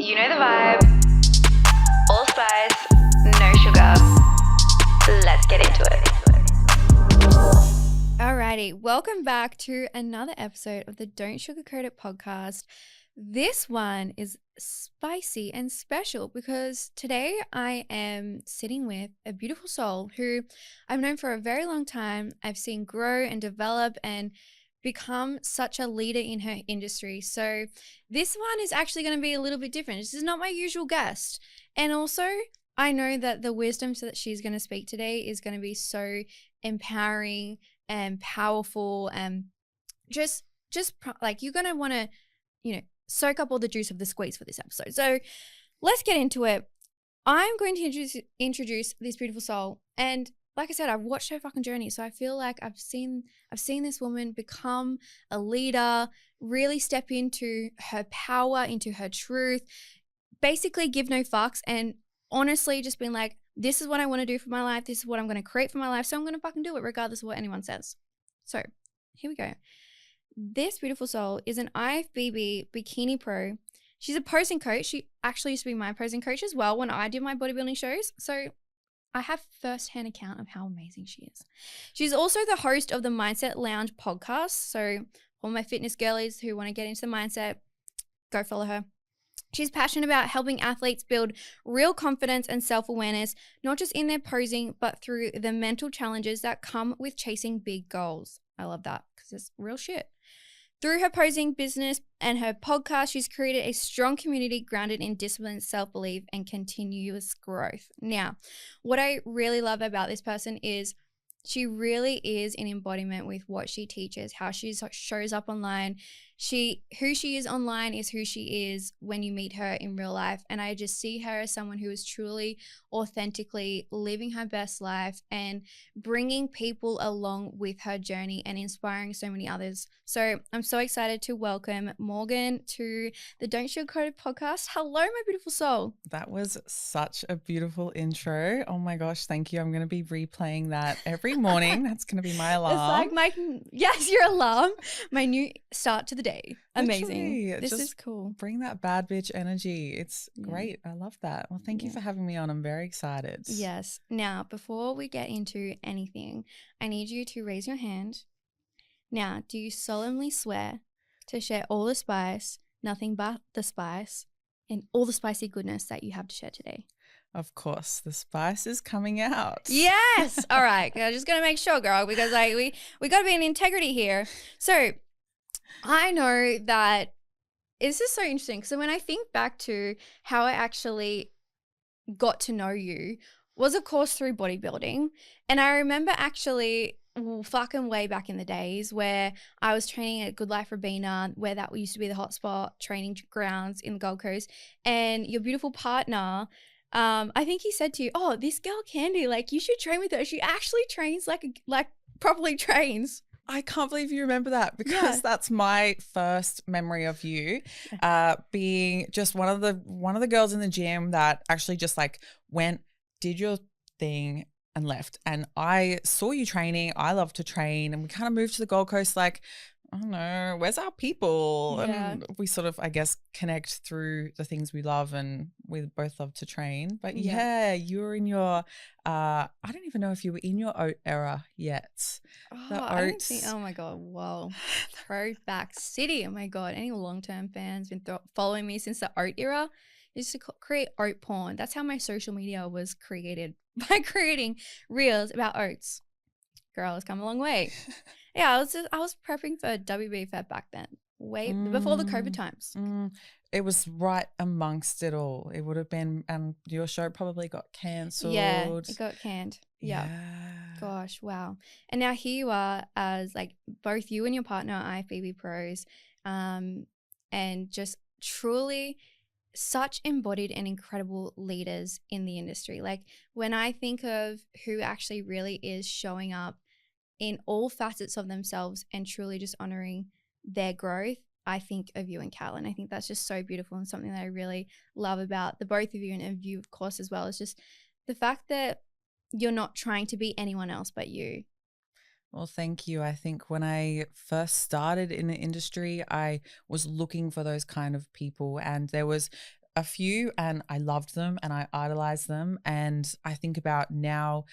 You know the vibe. All spice, no sugar. Let's get into it. Alrighty, welcome back to another episode of the Don't Sugarcoat It podcast. This one is spicy and special because today I am sitting with a beautiful soul who I've known for a very long time. I've seen grow and develop and become such a leader in her industry. So this one is actually going to be a little bit different. This is not my usual guest. And also, I know that the wisdom that she's going to speak today is going to be so empowering and powerful and just like you're going to want to, soak up all the juice of the squeeze for this episode. So let's get into it. I'm going to introduce this beautiful soul. And like I said, I've watched her fucking journey. So I feel like I've seen this woman become a leader, really step into her power, into her truth, basically give no fucks, and honestly just been like, this is what I want to do for my life. This is what I'm going to create for my life. So I'm going to fucking do it regardless of what anyone says. So here we go. This beautiful soul is an IFBB Bikini Pro. She's a posing coach. She actually used to be my posing coach as well when I did my bodybuilding shows. So I have first-hand account of how amazing she is. She's also the host of the Mindset Lounge podcast. So all my fitness girlies who want to get into the mindset, go follow her. She's passionate about helping athletes build real confidence and self-awareness, not just in their posing, but through the mental challenges that come with chasing big goals. I love that because it's real shit. Through her posing business and her podcast, she's created a strong community grounded in discipline, self-belief, and continuous growth. Now, what I really love about this person is she really is an embodiment with what she teaches, how she shows up online. Who she is online is who she is when you meet her in real life. And I just see her as someone who is truly, authentically living her best life and bringing people along with her journey and inspiring so many others. So I'm so excited to welcome Morgan to the Don't Sugarcoat It podcast. Hello, my beautiful soul. That was such a beautiful intro. Oh my gosh, thank you. I'm going to be replaying that every morning. That's going to be my alarm. It's like your alarm, my new start to the day. Amazing. Literally, this is cool. Bring that bad bitch energy. It's great. I love that. Well, thank you for having me on. I'm very excited. Yes. Now, before we get into anything, I need you to raise your hand. Now, do you solemnly swear to share all the spice, nothing but the spice, and all the spicy goodness that you have to share today? Of course, the spice is coming out. Yes. All right. I'm just going to make sure, girl, because we got to be in integrity here. So I know that this is so interesting. So when I think back to how I actually got to know you was, of course, through bodybuilding. And I remember actually fucking way back in the days where I was training at Good Life Robina, where that used to be the hotspot training grounds in the Gold Coast. And your beautiful partner, I think he said to you, oh, this girl Candy, like you should train with her. She actually trains like properly trains. I can't believe you remember that because that's my first memory of you being just one of the girls in the gym that actually just like did your thing and left. And I saw you training. I love to train, and we kind of moved to the Gold Coast like, I don't know, where's our people? Yeah. And we sort of, I guess, connect through the things we love, and we both love to train. But yeah, you were in your, I don't even know if you were in your oat era yet. Oh my God. Whoa. Throwback city. Oh my God. Any long-term fans been following me since the oat era? Used to create oat porn. That's how my social media was created, by creating reels about oats. Girl, it's come a long way. Yeah, I was prepping for WB Fed back then, way before the COVID times. It was right amongst it all. It would have been, and your show probably got cancelled. Yeah, it got canned. Yeah. Gosh, wow. And now here you are as like both you and your partner are IFBB pros, and just truly such embodied and incredible leaders in the industry. Like when I think of who actually really is showing up in all facets of themselves and truly just honoring their growth, I think of you and Cal. And I think that's just so beautiful and something that I really love about the both of you, and of you, of course, as well, is just the fact that you're not trying to be anyone else but you. Well, thank you. I think when I first started in the industry, I was looking for those kind of people, and there was a few and I loved them and I idolized them. And I think about now,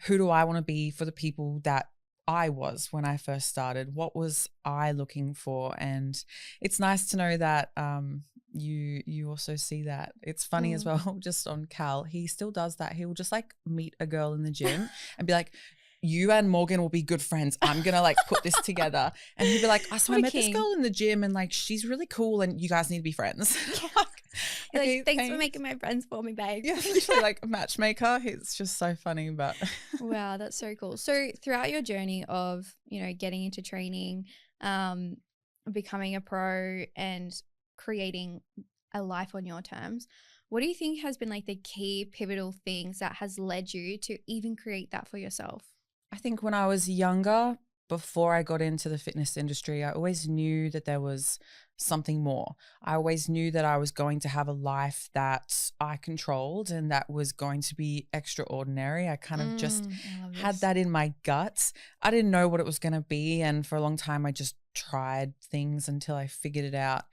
who do I want to be for the people that I was when I first started? What was I looking for? And it's nice to know that you also see that. It's funny as well, just on Cal, he still does that. He will just like meet a girl in the gym and be like, you and Morgan will be good friends. I'm going to like put this together. And he'd be like, so I met this girl in the gym and like, she's really cool and you guys need to be friends. Okay, thanks for making my friends for me, babe. Yeah, literally like a matchmaker. It's just so funny, but. Wow, that's so cool. So throughout your journey of, getting into training, becoming a pro and creating a life on your terms, what do you think has been like the key pivotal things that has led you to even create that for yourself? I think when I was younger, before I got into the fitness industry, I always knew that there was something more. I always knew that I was going to have a life that I controlled and that was going to be extraordinary. I kind of just had that in my guts. I didn't know what it was going to be. And for a long time, I just tried things until I figured it out.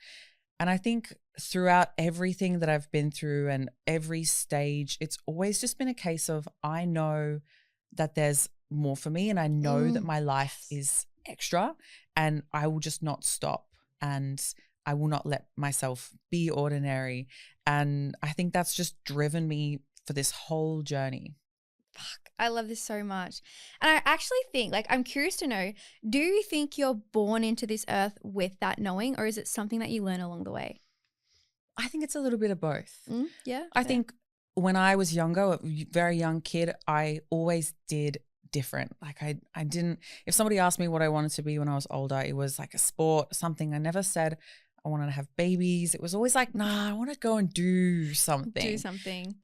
And I think throughout everything that I've been through and every stage, it's always just been a case of I know that there's more for me and I know that my life is extra and I will just not stop and I will not let myself be ordinary. And I think that's just driven me for this whole journey. Fuck, I love this so much. And I actually think, like, I'm curious to know, do you think you're born into this earth with that knowing, or is it something that you learn along the way? I think it's a little bit of both. Yeah. I think when I was younger, a very young kid, I always did different. Like I didn't, if somebody asked me what I wanted to be when I was older, it was like a sport, something. I never said I wanted to have babies. It was always like, nah, I want to go and do something.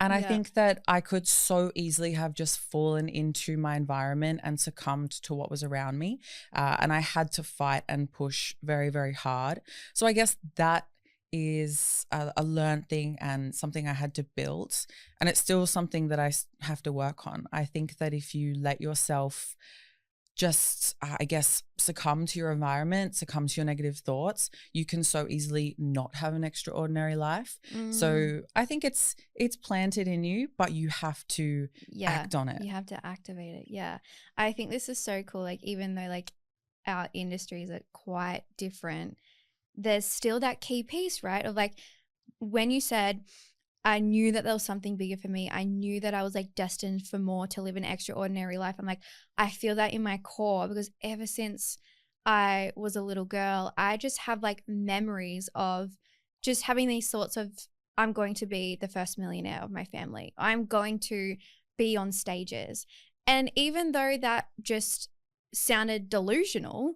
And I think that I could so easily have just fallen into my environment and succumbed to what was around me. And I had to fight and push very, very hard. So I guess that is a learned thing and something I had to build. And it's still something that I have to work on. I think that if you let yourself just, I guess, succumb to your environment, succumb to your negative thoughts, you can so easily not have an extraordinary life. So I think it's planted in you, but you have to act on it. You have to activate it. Yeah. I think this is so cool. Like, even though like our industries are quite different, there's still that key piece, right? Of like, when you said, I knew that there was something bigger for me. I knew that I was like destined for more, to live an extraordinary life. I'm like, I feel that in my core, because ever since I was a little girl, I just have like memories of just having these thoughts of, I'm going to be the first millionaire of my family. I'm going to be on stages. And even though that just sounded delusional,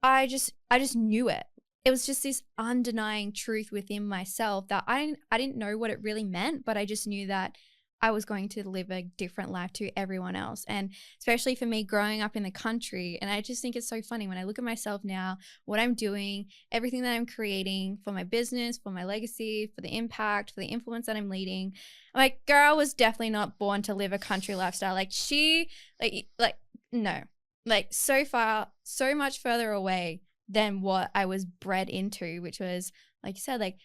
I just knew it. It was just this undenying truth within myself that I didn't know what it really meant, but I just knew that I was going to live a different life to everyone else. And especially for me growing up in the country. And I just think it's so funny when I look at myself now, what I'm doing, everything that I'm creating for my business, for my legacy, for the impact, for the influence that I'm leading. I'm like, girl was definitely not born to live a country lifestyle. Like no, like so far, so much further away than what I was bred into, which was, like you said, like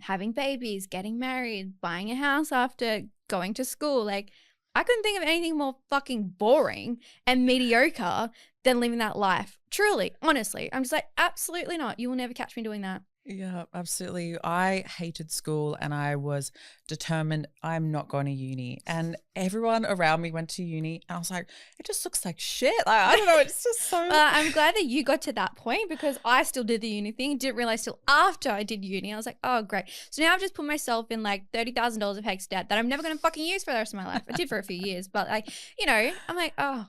having babies, getting married, buying a house after going to school. Like, I couldn't think of anything more fucking boring and mediocre than living that life. Truly, honestly. I'm just like, absolutely not. You will never catch me doing that. Yeah, absolutely. I hated school and I was determined I'm not going to uni. And everyone around me went to uni and I was like, it just looks like shit. Like, I don't know. It's just so. I'm glad that you got to that point, because I still did the uni thing. Didn't realize till after I did uni. I was like, oh, great. So now I've just put myself in like $30,000 of HECS debt that I'm never going to fucking use for the rest of my life. I did for a few years, but like, I'm like, oh,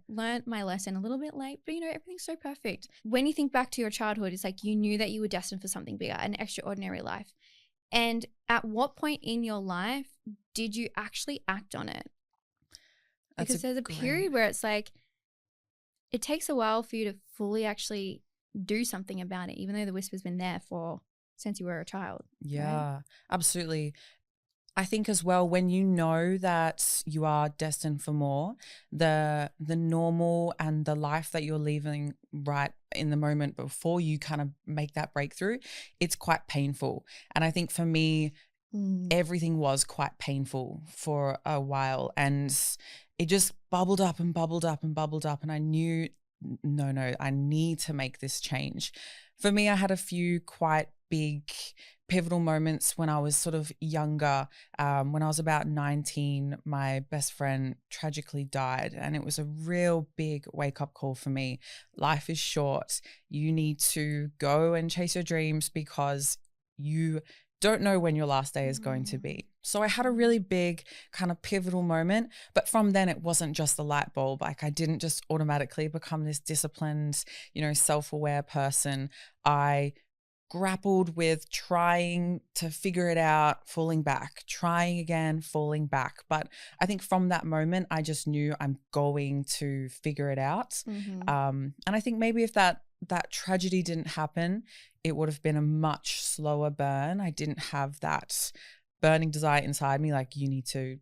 learned my lesson a little bit late, but everything's so perfect. When you think back to your childhood, it's like you knew that you were destined for something bigger, an extraordinary life. And at what point in your life did you actually act on it? Because there's a period where it's like, it takes a while for you to fully actually do something about it, even though the whisper's been there since you were a child. Yeah, right? Absolutely. I think as well, when you know that you are destined for more, the normal and the life that you're living right in the moment before you kind of make that breakthrough, it's quite painful. And I think for me, everything was quite painful for a while, and it just bubbled up and bubbled up and bubbled up, and I knew, no, I need to make this change. For me, I had a few quite big pivotal moments when I was sort of younger. When I was about 19, my best friend tragically died, and it was a real big wake-up call for me. Life is short. You need to go and chase your dreams because you don't know when your last day is going to be. So I had a really big kind of pivotal moment, but from then it wasn't just a light bulb. Like I didn't just automatically become this disciplined, self-aware person. I grappled with trying to figure it out, falling back, trying again, falling back. But I think from that moment, I just knew I'm going to figure it out. And I think maybe if that tragedy didn't happen, it would have been a much slower burn. I didn't have that burning desire inside me, like, you need to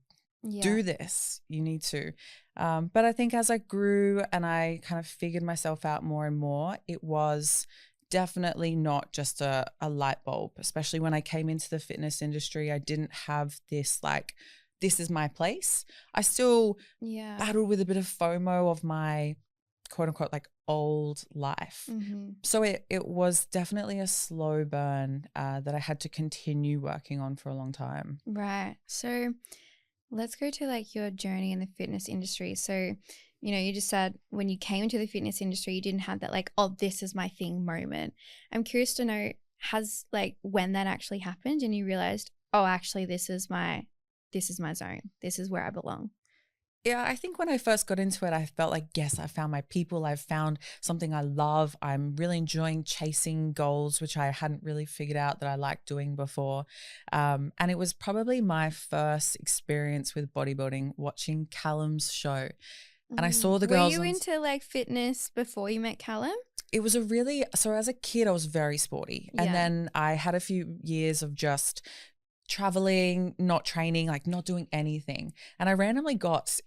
do this, you need to. But I think as I grew and I kind of figured myself out more and more, it was definitely not just a light bulb, especially when I came into the fitness industry. I didn't have this, like, this is my place. I still battled with a bit of FOMO of my quote unquote like old life. So it was definitely a slow burn that I had to continue working on for a long time. Right. So let's go to like your journey in the fitness industry. So, you just said when you came into the fitness industry, you didn't have that like, oh, this is my thing moment. I'm curious to know, has like when that actually happened and you realized, oh, actually this is my zone. This is where I belong. Yeah, I think when I first got into it, I felt like, yes, I found my people. I've found something I love. I'm really enjoying chasing goals, which I hadn't really figured out that I liked doing before. And it was probably my first experience with bodybuilding, watching Callum's show. And I saw the girls. Were you into like fitness before you met Callum? It was so as a kid, I was very sporty. And then I had a few years of just traveling, not training, like not doing anything. And I randomly got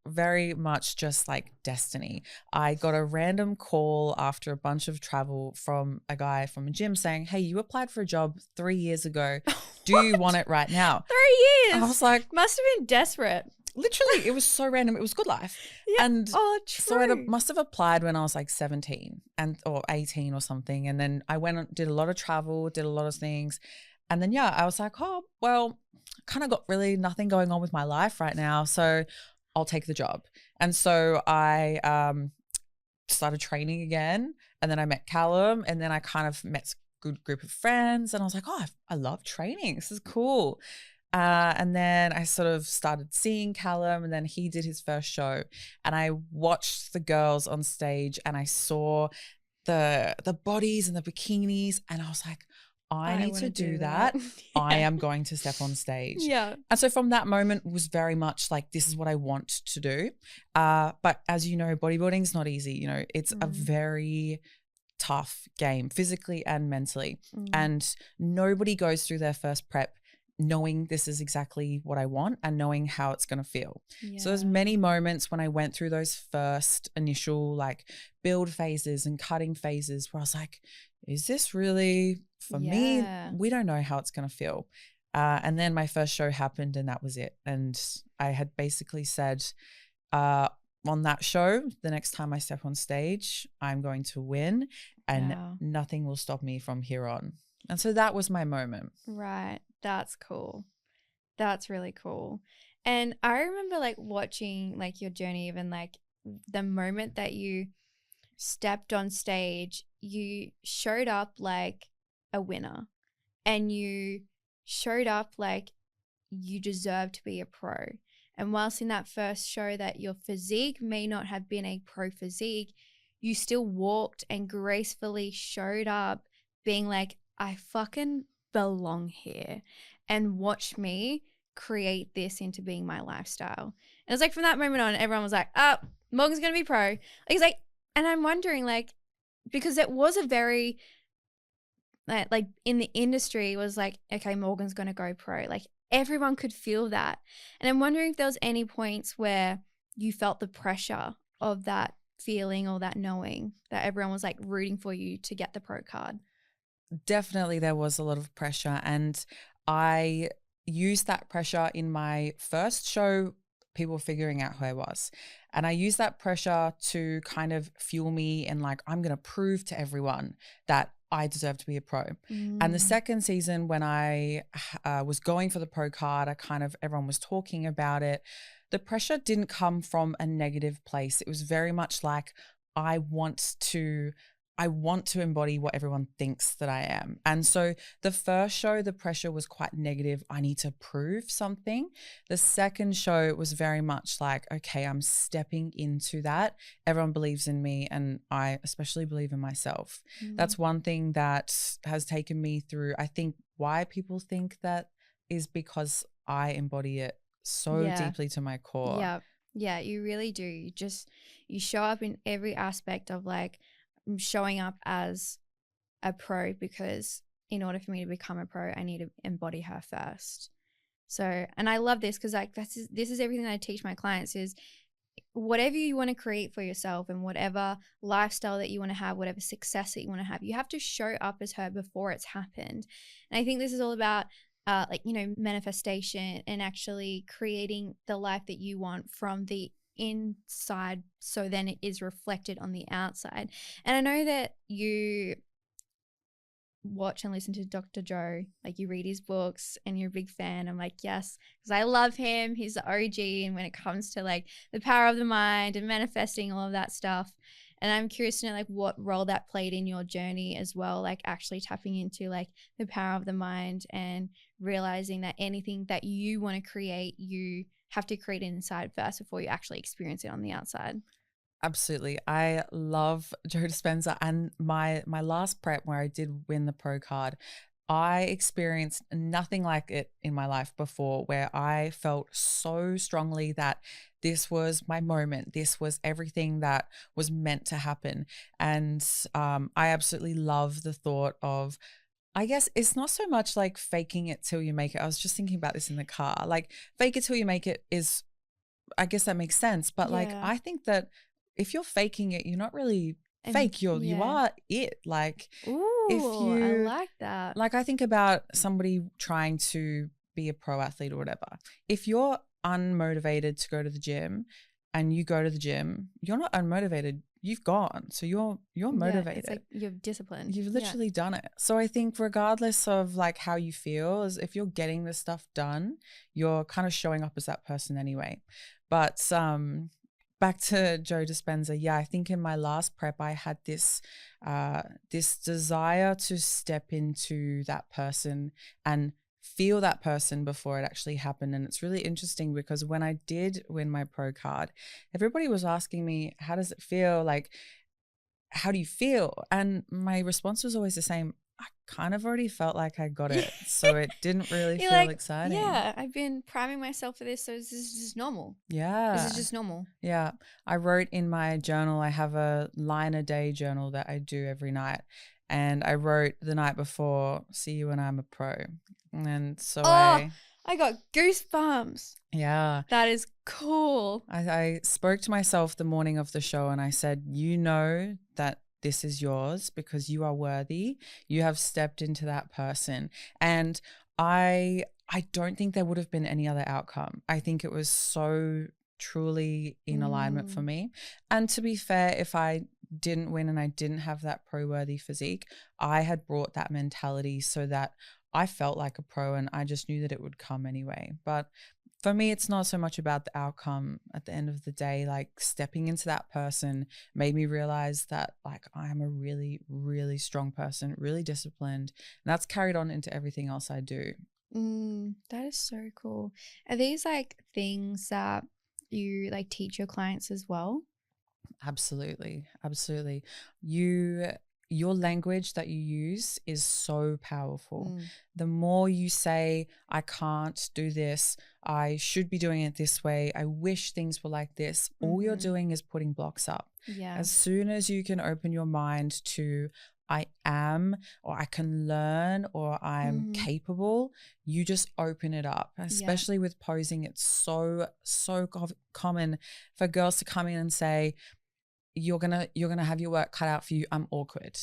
very much just like destiny. I got a random call after a bunch of travel from a guy from a gym saying, hey, you applied for a job 3 years ago. Do you want it right now? 3 years. And I was like, must have been desperate. Literally, it was so random. It was good life. Yeah. And true. So I must have applied when I was like 17 or 18 or something. And then I went and did a lot of travel, did a lot of things. And then, I was like, oh, well, kind of got really nothing going on with my life right now, so I'll take the job. And so I started training again, and then I met Callum, and then I kind of met a good group of friends, and I was like, oh, I love training. This is cool. And then I sort of started seeing Callum, and then he did his first show, and I watched the girls on stage, and I saw the bodies and the bikinis, and I was like, I need to do that. I am going to step on stage. Yeah. And so from that moment was very much like, this is what I want to do. But as you know, bodybuilding is not easy. It's a very tough game, physically and mentally. And nobody goes through their first prep knowing this is exactly what I want and knowing how it's going to feel. Yeah. So there's many moments when I went through those first initial like build phases and cutting phases where I was like, is this really for me? We don't know how it's going to feel. And then my first show happened and that was it. And I had basically said on that show, the next time I step on stage, I'm going to win and nothing will stop me from here on. And so that was my moment. Right. That's cool. That's really cool. And I remember like watching like your journey, even like the moment that you stepped on stage, you showed up like a winner and you showed up like you deserve to be a pro. And whilst in that first show that your physique may not have been a pro physique, you still walked and gracefully showed up being like, I fucking belong here, and watch me create this into being my lifestyle. And it's like from that moment on, everyone was like, oh, Morgan's going to be pro. It's like, and I'm wondering like, because it was a very, like in the industry was like, okay, Morgan's going to go pro. Like everyone could feel that. And I'm wondering if there was any points where you felt the pressure of that feeling or that knowing that everyone was like rooting for you to get the pro card. Definitely there was a lot of pressure, and I used that pressure in my first show, people figuring out who I was. And I used that pressure to kind of fuel me and like, I'm going to prove to everyone that I deserve to be a pro. And the second season, when I was going for the pro card, everyone was talking about it. The pressure didn't come from a negative place. It was very much like, I want to embody what everyone thinks that I am. And so the first show, the pressure was quite negative. I need to prove something. The second show was very much like, okay, I'm stepping into that. Everyone believes in me, and I especially believe in myself. That's one thing that has taken me through. I think why people think that is because I embody it so deeply to my core. Yeah. Yeah, you really do. You show up in every aspect of like, I'm showing up as a pro because in order for me to become a pro, I need to embody her first. So, and I love this because like this is everything that I teach my clients is whatever you want to create for yourself and whatever lifestyle that you want to have, whatever success that you want to have, you have to show up as her before it's happened. And I think this is all about manifestation and actually creating the life that you want from the inside, so then it is reflected on the outside. And I know that you watch and listen to Dr. Joe, like you read his books and you're a big fan. I'm like, yes, because I love him. He's the OG. And when it comes to like the power of the mind and manifesting all of that stuff, and I'm curious to know like what role that played in your journey as well, like actually tapping into like the power of the mind and realizing that anything that you want to create, you have to create it inside first before you actually experience it on the outside. Absolutely. I love Joe Dispenza, and my last prep where I did win the pro card, I experienced nothing like it in my life before, where I felt so strongly that this was my moment. This was everything that was meant to happen. And I absolutely love the thought of, I guess it's not so much like faking it till you make it. I was just thinking about this in the car. Like fake it till you make it is, I guess that makes sense. But like, I think that if you're faking it, you're not really fake. You are it. Like, if you, I like that. Like I think about somebody trying to be a pro athlete or whatever. If you're unmotivated to go to the gym and you go to the gym, you're not unmotivated. You've gone. So you're motivated. It's like you're disciplined. You've literally done it. So I think regardless of like how you feel, is if you're getting this stuff done, you're kind of showing up as that person anyway. But back to Joe Dispenza. Yeah, I think in my last prep, I had this desire to step into that person and feel that person before it actually happened. And it's really interesting because when I did win my pro card, everybody was asking me, how does it feel? Like, how do you feel? And my response was always the same. I kind of already felt like I got it. So it didn't really feel like, exciting. Yeah, I've been priming myself for this. So this is just normal. Yeah. This is just normal. Yeah. I wrote in my journal, I have a line a day journal that I do every night. And I wrote the night before, see you when I'm a pro. And so I got goosebumps. Yeah. That is cool. I spoke to myself the morning of the show and I said, you know that this is yours because you are worthy. You have stepped into that person. And I don't think there would have been any other outcome. I think it was so truly in alignment for me. And to be fair, if I didn't win and I didn't have that pro-worthy physique, I had brought that mentality so that I felt like a pro and I just knew that it would come anyway. But for me, it's not so much about the outcome at the end of the day. Like stepping into that person made me realize that like I am a really, really strong person, really disciplined. And that's carried on into everything else I do. That is so cool. Are these like things that you like teach your clients as well? Absolutely. Absolutely. Your language that you use is so powerful. The more you say, I can't do this, I should be doing it this way, I wish things were like this, all you're doing is putting blocks up. Yeah. As soon as you can open your mind to I am, or I can learn, or I'm capable, you just open it up, especially with posing. It's so common for girls to come in and say, you're gonna have your work cut out for you. I'm awkward.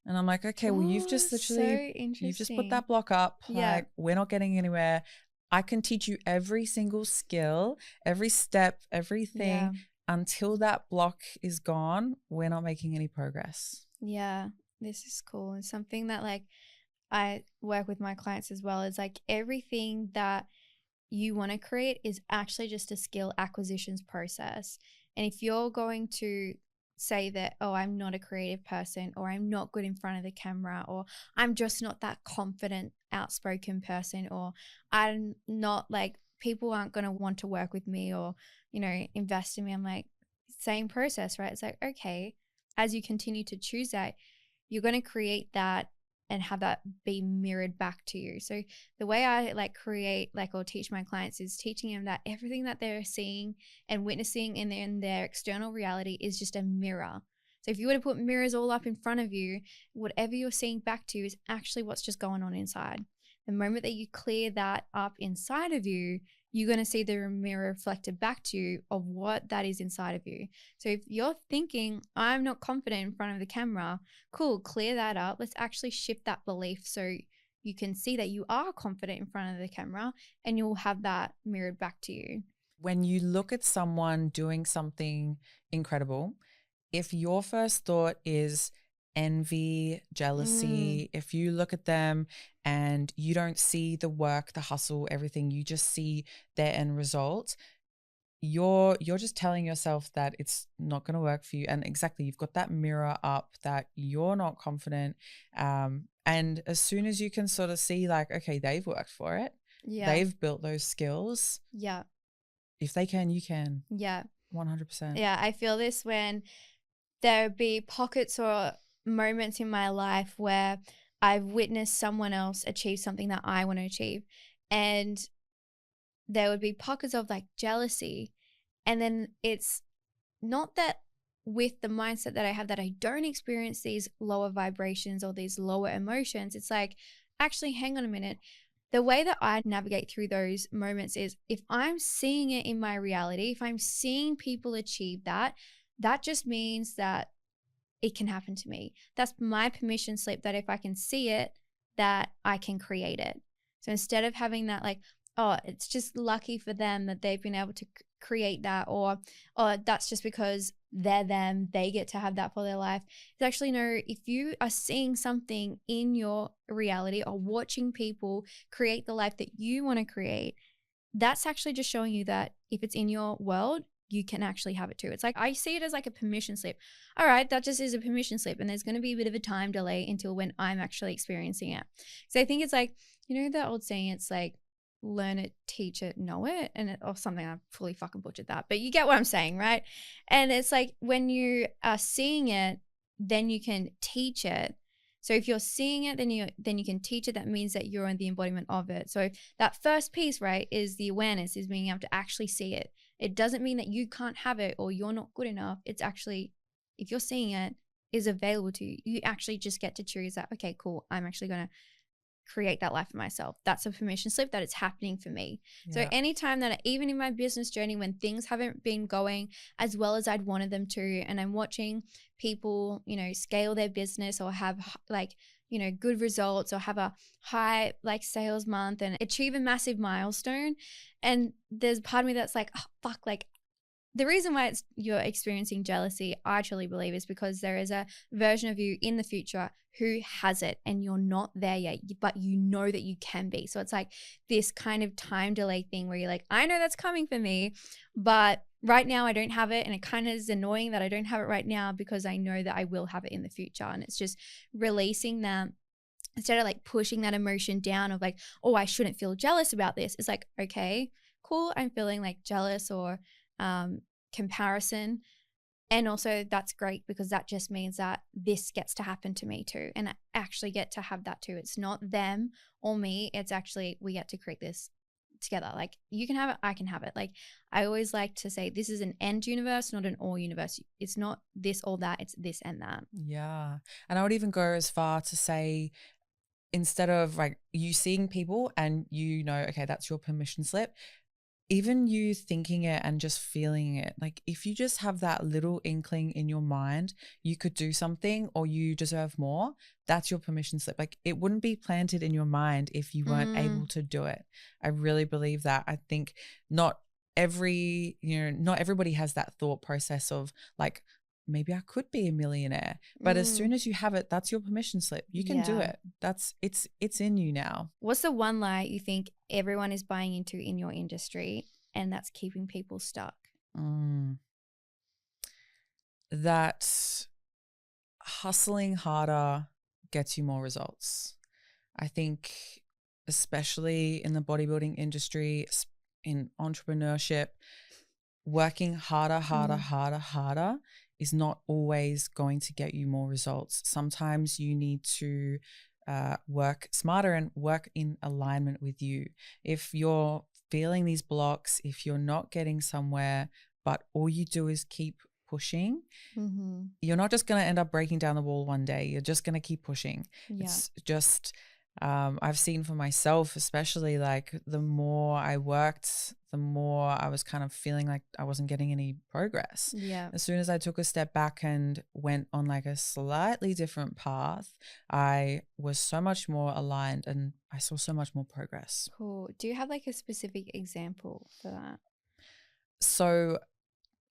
And I'm like, okay, well, you've just Oh, literally, so you've just put interesting. that block up. Yeah. Like, we're not getting anywhere. I can teach you every single skill, every step, everything. Yeah. Until that block is gone, we're not making any progress. Yeah. This is cool. It's something that like I work with my clients as well. It's like everything that you want to create is actually just a skill acquisitions process. And if you're going to say that, oh, I'm not a creative person, or I'm not good in front of the camera, or I'm just not that confident, outspoken person, or I'm not like, people aren't going to want to work with me or, invest in me. I'm like, same process, right? It's like, okay, as you continue to choose that, you're going to create that and have that be mirrored back to you. So the way I like create or teach my clients is teaching them that everything that they're seeing and witnessing in their external reality is just a mirror. So if you were to put mirrors all up in front of you, whatever you're seeing back to you is actually what's just going on inside. The moment that you clear that up inside of you, you're going to see the mirror reflected back to you of what that is inside of you. So if you're thinking, I'm not confident in front of the camera, cool, clear that up. Let's actually shift that belief so you can see that you are confident in front of the camera, and you'll have that mirrored back to you. When you look at someone doing something incredible, if your first thought is envy, jealousy, if you look at them and you don't see the work, the hustle, everything, you just see their end result, you're just telling yourself that it's not going to work for you. And exactly, you've got that mirror up that you're not confident. And as soon as you can sort of see like, okay, they've worked for it. Yeah. They've built those skills. Yeah. If they can, you can. Yeah. 100%. Yeah. I feel this when there be pockets or moments in my life where I've witnessed someone else achieve something that I want to achieve. And there would be pockets of like jealousy. And then it's not that with the mindset that I have that I don't experience these lower vibrations or these lower emotions. It's like, actually, hang on a minute. The way that I navigate through those moments is if I'm seeing it in my reality, if I'm seeing people achieve that, that just means that it can happen to me. That's my permission slip that if I can see it, that I can create it. So instead of having that like, oh, it's just lucky for them that they've been able to create that, or that's just because they're them, they get to have that for their life. It's actually, no, if you are seeing something in your reality or watching people create the life that you want to create, that's actually just showing you that if it's in your world, you can actually have it too. It's like, I see it as like a permission slip. All right, that just is a permission slip. And there's going to be a bit of a time delay until when I'm actually experiencing it. So I think it's like, the old saying, it's like, learn it, teach it, know it, or something. I fully fucking butchered that, but you get what I'm saying, right? And it's like, when you are seeing it, then you can teach it. So if you're seeing it, then you can teach it. That means that you're in the embodiment of it. So that first piece, right, is the awareness, is being able to actually see it. It doesn't mean that you can't have it or you're not good enough. It's actually, if you're seeing it, is available to you. You actually just get to choose that, okay, cool, I'm actually going to create that life for myself. That's a permission slip that it's happening for me. Yeah. So anytime that, even in my business journey, when things haven't been going as well as I'd wanted them to, and I'm watching people, scale their business or have like, good results or have a high like sales month and achieve a massive milestone. And there's part of me that's like, oh, fuck, like, the reason why you're experiencing jealousy, I truly believe, is because there is a version of you in the future who has it and you're not there yet, but you know that you can be. So it's like this kind of time delay thing where you're like, I know that's coming for me, but right now I don't have it. And it kind of is annoying that I don't have it right now because I know that I will have it in the future. And it's just releasing that. Instead of like pushing that emotion down of like, oh, I shouldn't feel jealous about this. It's like, okay, cool, I'm feeling like jealous or comparison, and also that's great because that just means that this gets to happen to me too, and I actually get to have that too. It's not them or me, it's actually we get to create this together. Like, you can have it, I can have it. Like, I always like to say this is an and universe, not an or universe. It's not this or that, it's this and that. Yeah. And I would even go as far to say, instead of like you seeing people and okay, that's your permission slip, even you thinking it and just feeling it, like if you just have that little inkling in your mind, you could do something or you deserve more, that's your permission slip. Like it wouldn't be planted in your mind if you weren't able to do it. I really believe that. I think not everybody has that thought process of like, maybe I could be a millionaire, but as soon as you have it, that's your permission slip. You can do it. It's in you now. What's the one lie you think everyone is buying into in your industry and that's keeping people stuck? That hustling harder gets you more results. I think especially in the bodybuilding industry, in entrepreneurship, working harder is not always going to get you more results. Sometimes you need to work smarter and work in alignment with you. If you're feeling these blocks, if you're not getting somewhere, but all you do is keep pushing, you're not just going to end up breaking down the wall one day. You're just going to keep pushing. Yeah. It's just I've seen for myself, especially like the more I worked, the more I was kind of feeling like I wasn't getting any progress. Yeah. As soon as I took a step back and went on like a slightly different path, I was so much more aligned and I saw so much more progress. Cool. Do you have like a specific example for that? So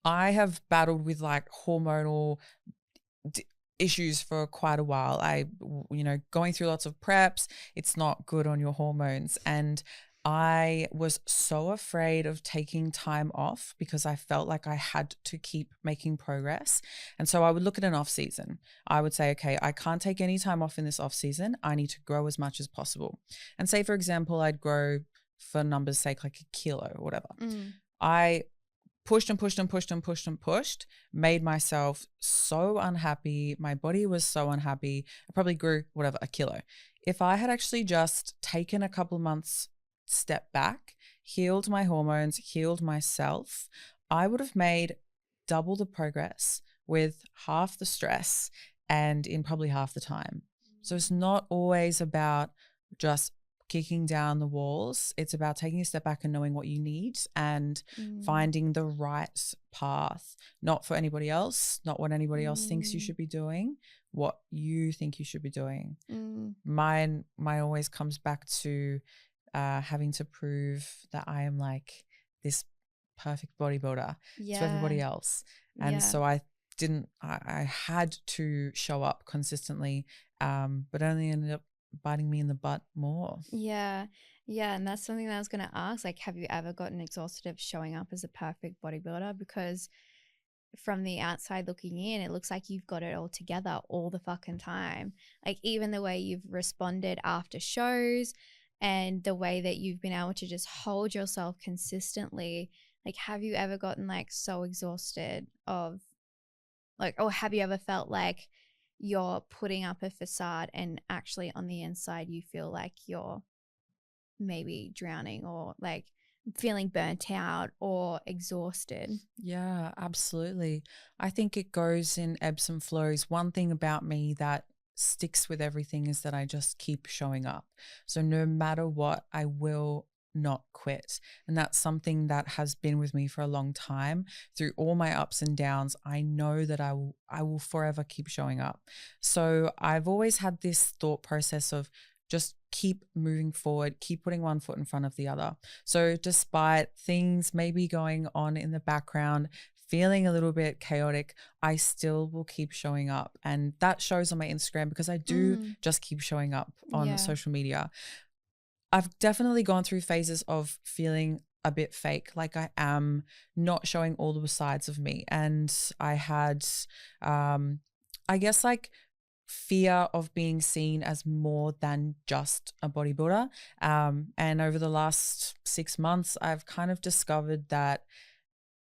I have battled with like hormonal issues for quite a while. Going through lots of preps, it's not good on your hormones. And I was so afraid of taking time off because I felt like I had to keep making progress. And so I would look at an off season. I would say, okay, I can't take any time off in this off season. I need to grow as much as possible. And say, for example, I'd grow, for numbers' sake, like a kilo or whatever. I pushed, made myself so unhappy. My body was so unhappy. I probably grew, a kilo. If I had actually just taken a couple of months step back, healed my hormones, healed myself, I would have made double the progress with half the stress and in probably half the time. So it's not always about just kicking down the walls. It's about taking a step back and knowing what you need and finding the right path, not for anybody else, not what anybody else thinks you should be doing, what you think you should be doing. Mine always comes back to having to prove that I am like this perfect bodybuilder to everybody else. And so I had to show up consistently, but only ended up biting me in the butt more. Yeah. And that's something that I was going to ask. Like, have you ever gotten exhausted of showing up as a perfect bodybuilder? Because from the outside looking in, it looks like you've got it all together all the fucking time. Like even the way you've responded after shows and the way that you've been able to just hold yourself consistently. Like, have you ever gotten like so exhausted of like, or have you ever felt like you're putting up a facade and actually on the inside you feel like you're maybe drowning or like feeling burnt out or exhausted? Yeah, absolutely. I think it goes in ebbs and flows. One thing about me that sticks with everything is that I just keep showing up. So no matter what, I will not quit. And that's something that has been with me for a long time. Through all my ups and downs, I know that I will forever keep showing up. So I've always had this thought process of just keep moving forward, keep putting one foot in front of the other. So despite things maybe going on in the background, feeling a little bit chaotic, I still will keep showing up. And that shows on my Instagram because I do just keep showing up on social media. I've definitely gone through phases of feeling a bit fake, like I am not showing all the sides of me. And I had, I guess like fear of being seen as more than just a bodybuilder. And over the last 6 months, I've kind of discovered that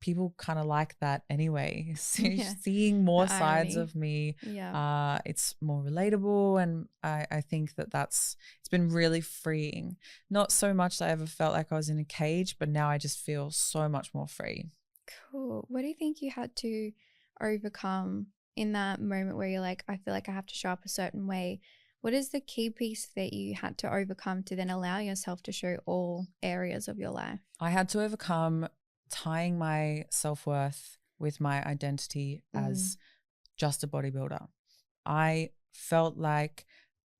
people kind of like that anyway. Seeing more sides of me, it's more relatable, and I think it's been really freeing. Not so much that I ever felt like I was in a cage, but now I just feel so much more free. Cool. What do you think you had to overcome in that moment where you're like, I feel like I have to show up a certain way? what is the key piece that you had to overcome to then allow yourself to show all areas of your life? I had to overcome tying my self-worth with my identity as just a bodybuilder. I felt like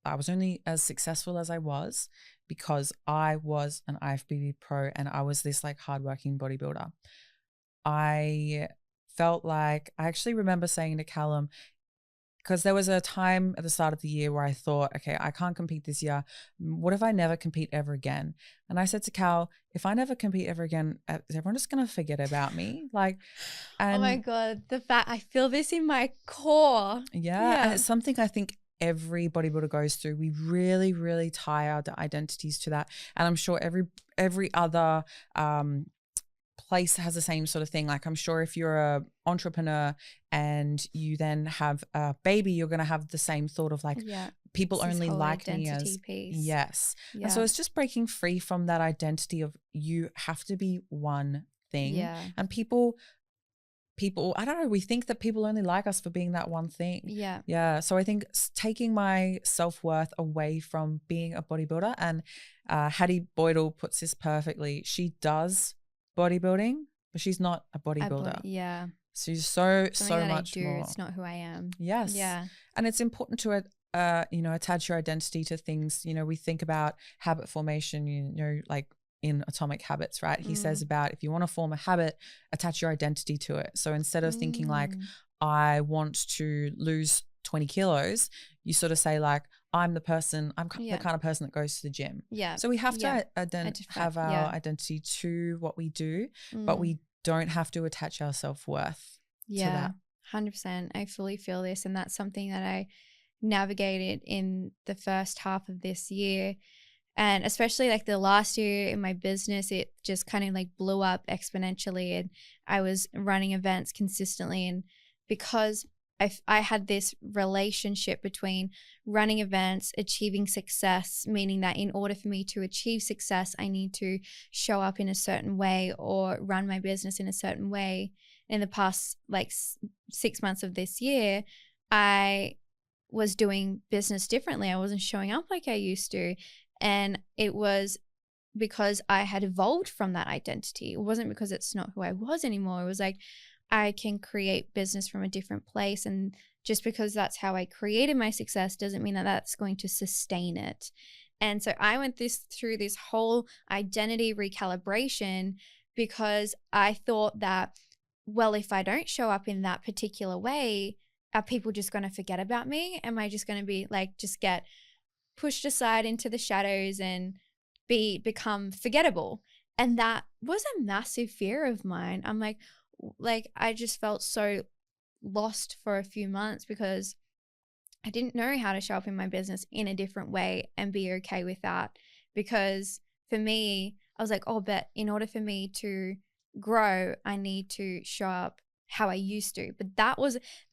I was only as successful as I was because I was an IFBB pro and I was this like hardworking bodybuilder. I felt like, I actually remember saying to Callum, because there was a time at the start of the year where I thought, okay, I can't compete this year. What if I never compete ever again? And I said to Cal, if I never compete ever again, is everyone just going to forget about me? Like, and oh my God, the fact I feel this in my core. Yeah. And it's something I think every bodybuilder goes through. We really, really tie our identities to that. And I'm sure every other place has the same sort of thing. Like I'm sure if you're a entrepreneur and you then have a baby, you're going to have the same thought of like, people It's only this whole like me identity as piece. Yes. And so it's just breaking free from that identity of you have to be one thing. Yeah. And people, I don't know, we think that people only like us for being that one thing. Yeah. Yeah. So I think taking my self-worth away from being a bodybuilder, and Hattie Boydell puts this perfectly. She does bodybuilding, but she's not a bodybuilder. Yeah. She's so Something much I do, more. It's not who I am. Yes. Yeah. And it's important to attach your identity to things. You know, we think about habit formation, you know, like in Atomic Habits, right? He says about if you want to form a habit, attach your identity to it. So instead of thinking like, I want to lose 20 kilos, you sort of say like, I'm the person, I'm the kind of person that goes to the gym. Yeah. So we have to have our identity to what we do, but we don't have to attach our self-worth to that. 100%. I fully feel this. And that's something that I navigated in the first half of this year. And especially like the last year in my business, it just kind of like blew up exponentially. And I was running events consistently. And because I had this relationship between running events, achieving success, meaning that in order for me to achieve success, I need to show up in a certain way or run my business in a certain way. In the past like 6 months of this year, I was doing business differently. I wasn't showing up like I used to. And it was because I had evolved from that identity. It wasn't because it's not who I was anymore. It was like, I can create business from a different place. And just because that's how I created my success doesn't mean that that's going to sustain it. And so I went through this whole identity recalibration because I thought that, well, if I don't show up in that particular way, are people just going to forget about me? Am I just going to be like, just get pushed aside into the shadows and become forgettable? And that was a massive fear of mine. I'm like I just felt so lost for a few months because I didn't know how to show up in my business in a different way and be okay with that. Because for me, I was like, oh, but in order for me to grow, I need to show up how I used to. But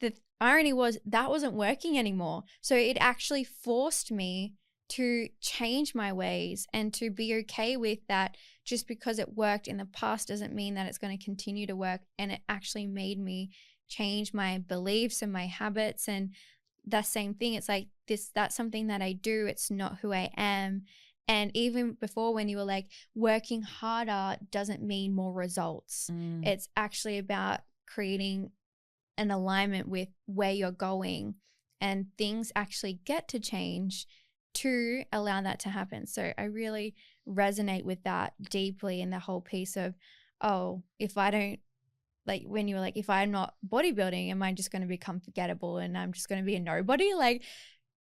the irony was that wasn't working anymore. So it actually forced me to change my ways and to be okay with that. Just because it worked in the past doesn't mean that it's going to continue to work. And it actually made me change my beliefs and my habits. And that same thing, it's like that's something that I do. It's not who I am. And even before, when you were like, working harder doesn't mean more results. It's actually about creating an alignment with where you're going, and things actually get to change to allow that to happen. So I really resonate with that deeply, in the whole piece of, oh, if I don't, like when you were like, if I'm not bodybuilding, am I just going to become forgettable and I'm just going to be a nobody? Like,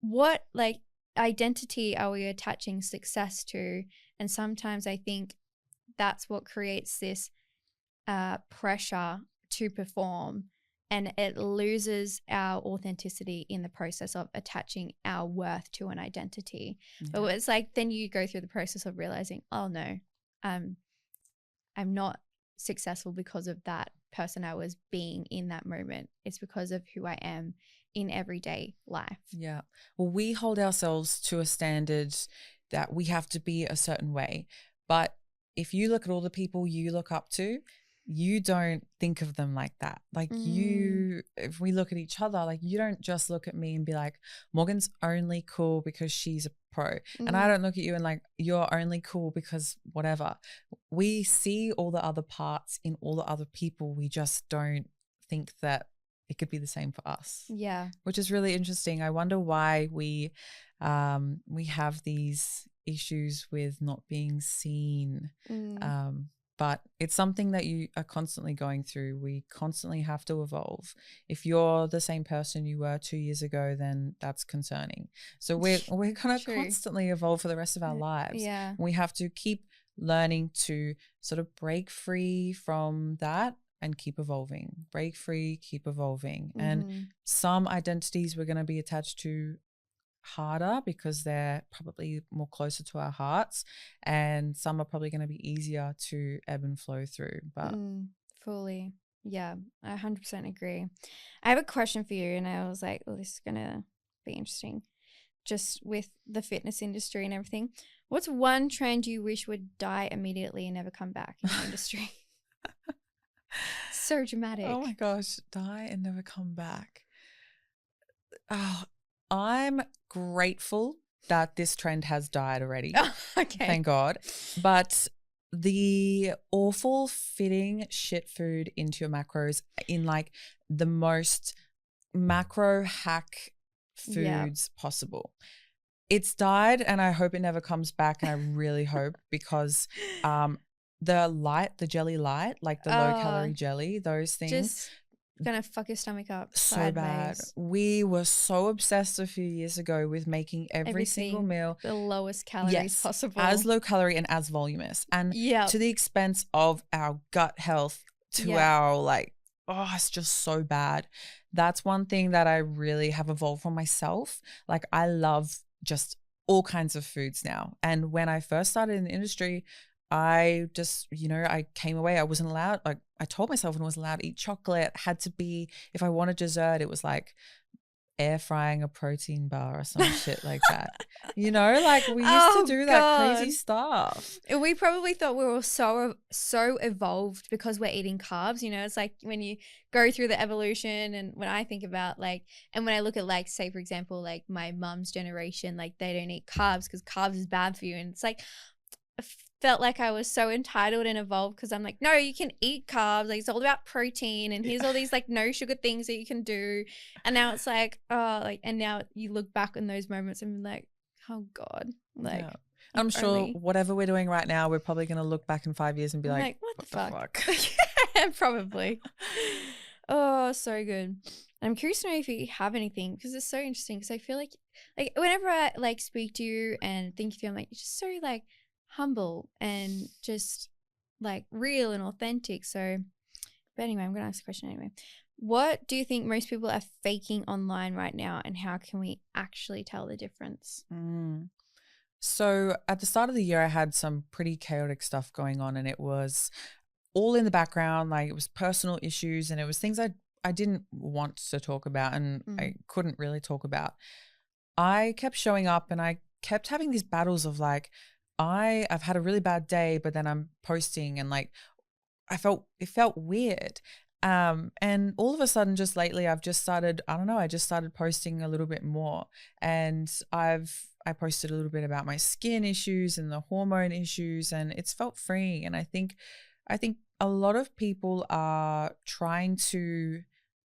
what like identity are we attaching success to? And sometimes I think that's what creates this pressure to perform, and it loses our authenticity in the process of attaching our worth to an identity. But it's like, then you go through the process of realizing, oh no, I'm not successful because of that person I was being in that moment. It's because of who I am in everyday life. Yeah. Well, we hold ourselves to a standard that we have to be a certain way. But if you look at all the people you look up to, you don't think of them like that. Like you, if we look at each other, like you don't just look at me and be like, Morgan's only cool because she's a pro. And I don't look at you and like, you're only cool because whatever. We see all the other parts in all the other people. We just don't think that it could be the same for us. Yeah. Which is really interesting. I wonder why we have these issues with not being seen. But it's something that you are constantly going through. We constantly have to evolve. If you're the same person you were 2 years ago, then that's concerning. So we're going to constantly evolve for the rest of our lives. Yeah. We have to keep learning to sort of break free from that and keep evolving. Break free, keep evolving. And some identities we're going to be attached to harder because they're probably more closer to our hearts, and some are probably going to be easier to ebb and flow through. But fully, yeah, I 100% agree. I have a question for you, and I was like, oh, this is gonna be interesting, just with the fitness industry and everything. What's one trend you wish would die immediately and never come back in the industry? So dramatic. Oh my gosh, die and never come back. Oh, I'm grateful that this trend has died already. Okay. Thank God. But the awful fitting shit food into your macros in like the most macro hack foods possible. It's died and I hope it never comes back, and I really hope, because the jelly light, like the low calorie jelly, those things. Just gonna fuck your stomach up. So bad. We were so obsessed a few years ago with making every single meal the lowest calories possible, as low calorie and as voluminous, and to the expense of our gut health, to our like, oh, it's just so bad. That's one thing that I really have evolved from myself. Like I love just all kinds of foods now. And when I first started in the industry, I just, I came away. I wasn't allowed, like I told myself I wasn't allowed to eat chocolate. Had to be, if I wanted dessert, it was like air frying a protein bar or some shit like that. Like we used to do that crazy stuff. We probably thought we were so evolved because we're eating carbs. It's like when you go through the evolution, and when I think about and when I look at say for example, like my mum's generation, like they don't eat carbs because carbs is bad for you. And it's like, felt like I was so entitled and evolved because I'm like, no, you can eat carbs. Like it's all about protein, and here's all these no sugar things that you can do. And now it's like, and now you look back in those moments and be like, oh God, I'm sure whatever we're doing right now, we're probably going to look back in 5 years and be like, what the fuck? Yeah, probably. Oh, so good. I'm curious to know if you have anything, because it's so interesting, because I feel like whenever I speak to you and think of you, I'm like, you're just so humble and just real and authentic. So, but anyway, I'm gonna ask a question anyway. What do you think most people are faking online right now, and how can we actually tell the difference? So at the start of the year, I had some pretty chaotic stuff going on, and it was all in the background. Like it was personal issues, and it was things I didn't want to talk about, and I couldn't really talk about. I kept showing up, and I kept having these battles of I've had a really bad day, but then I'm posting, and it felt weird. And all of a sudden, just lately, I just started posting a little bit more, and I posted a little bit about my skin issues and the hormone issues, and it's felt freeing. And I think a lot of people are trying to,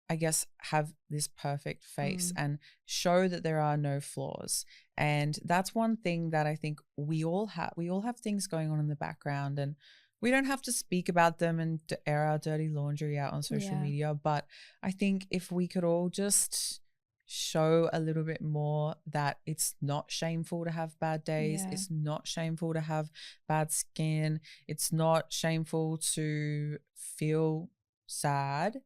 I guess, have this perfect face and show that there are no flaws. And that's one thing that I think we all have. We all have things going on in the background, and we don't have to speak about them and air our dirty laundry out on social media. But I think if we could all just show a little bit more that it's not shameful to have bad days. It's not shameful to have bad skin. It's not shameful to feel sad.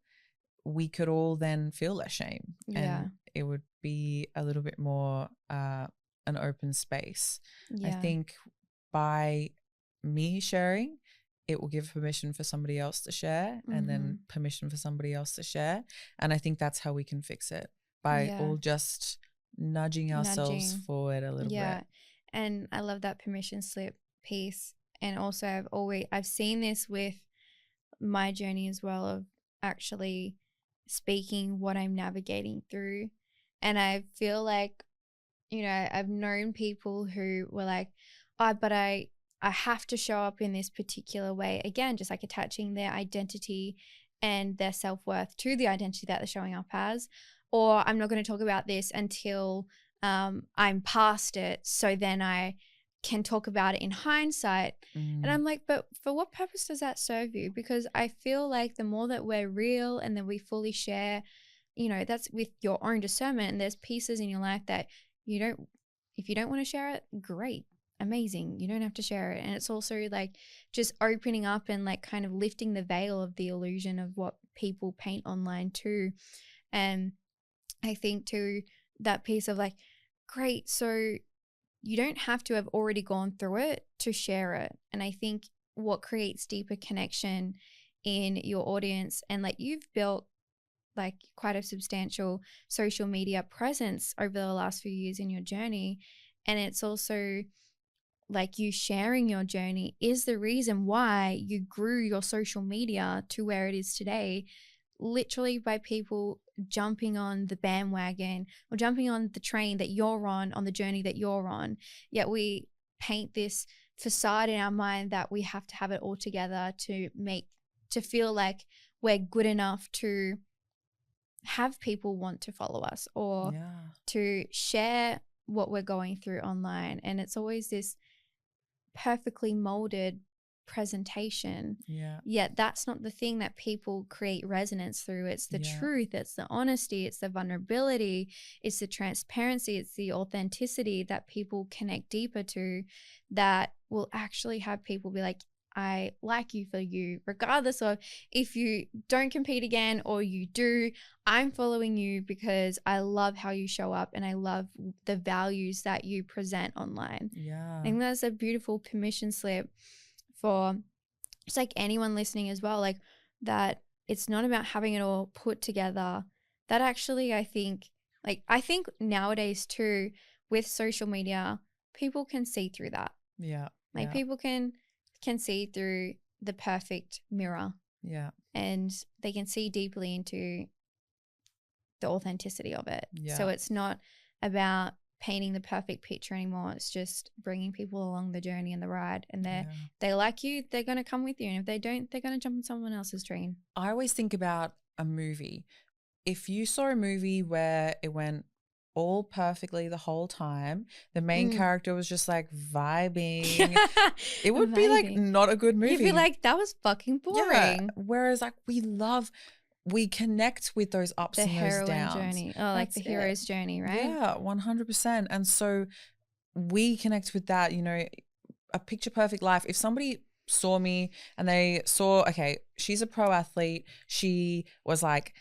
We could all then feel less shame, and it would be a little bit more an open space. I think by me sharing, it will give permission for somebody else to share, and then permission for somebody else to share. And I think that's how we can fix it, by all just nudging ourselves forward a little bit. And I love that permission slip piece. And also I've seen this with my journey as well of actually speaking what I'm navigating through. And I feel like, you know, I've known people who were like, oh, but I have to show up in this particular way. Again, just like attaching their identity and their self-worth to the identity that they're showing up as. Or I'm not going to talk about this until I'm past it. So then I can talk about it in hindsight. And I'm like, but for what purpose does that serve you? Because I feel like the more that we're real and then we fully share, you know, that's with your own discernment. And there's pieces in your life that if you don't want to share it, great, amazing. You don't have to share it. And it's also like just opening up and like kind of lifting the veil of the illusion of what people paint online too. And I think too, that piece of like, great, so you don't have to have already gone through it to share it. And I think what creates deeper connection in your audience, and like you've built like quite a substantial social media presence over the last few years in your journey. And it's also like you sharing your journey is the reason why you grew your social media to where it is today, literally by people jumping on the bandwagon or jumping on the train that you're on the journey that you're on. Yet we paint this facade in our mind that we have to have it all together to feel like we're good enough to have people want to follow us or to share what we're going through online. And it's always this perfectly molded presentation. Yet that's not the thing that people create resonance through. It's the truth, it's the honesty, it's the vulnerability, it's the transparency, it's the authenticity that people connect deeper to, that will actually have people be like, I like you for you, regardless of if you don't compete again or you do. I'm following you because I love how you show up and I love the values that you present online. I think that's a beautiful permission slip for just like anyone listening as well, like that it's not about having it all put together. That actually, I think nowadays too, with social media, people can see through that. People can see through the perfect mirror. And they can see deeply into the authenticity of it. So it's not about painting the perfect picture anymore. It's just bringing people along the journey and the ride. And they like you, they're going to come with you. And if they don't, they're going to jump on someone else's train. I always think about a movie. If you saw a movie where it went all perfectly the whole time, the main character was just like vibing, it would be like not a good movie. You'd be like, that was fucking boring. Whereas like we connect with those ups and those downs. Journey. Oh, like the hero's journey, right? Yeah, 100%. And so we connect with that, you know, a picture perfect life. If somebody saw me and they saw, okay, she's a pro athlete, she was like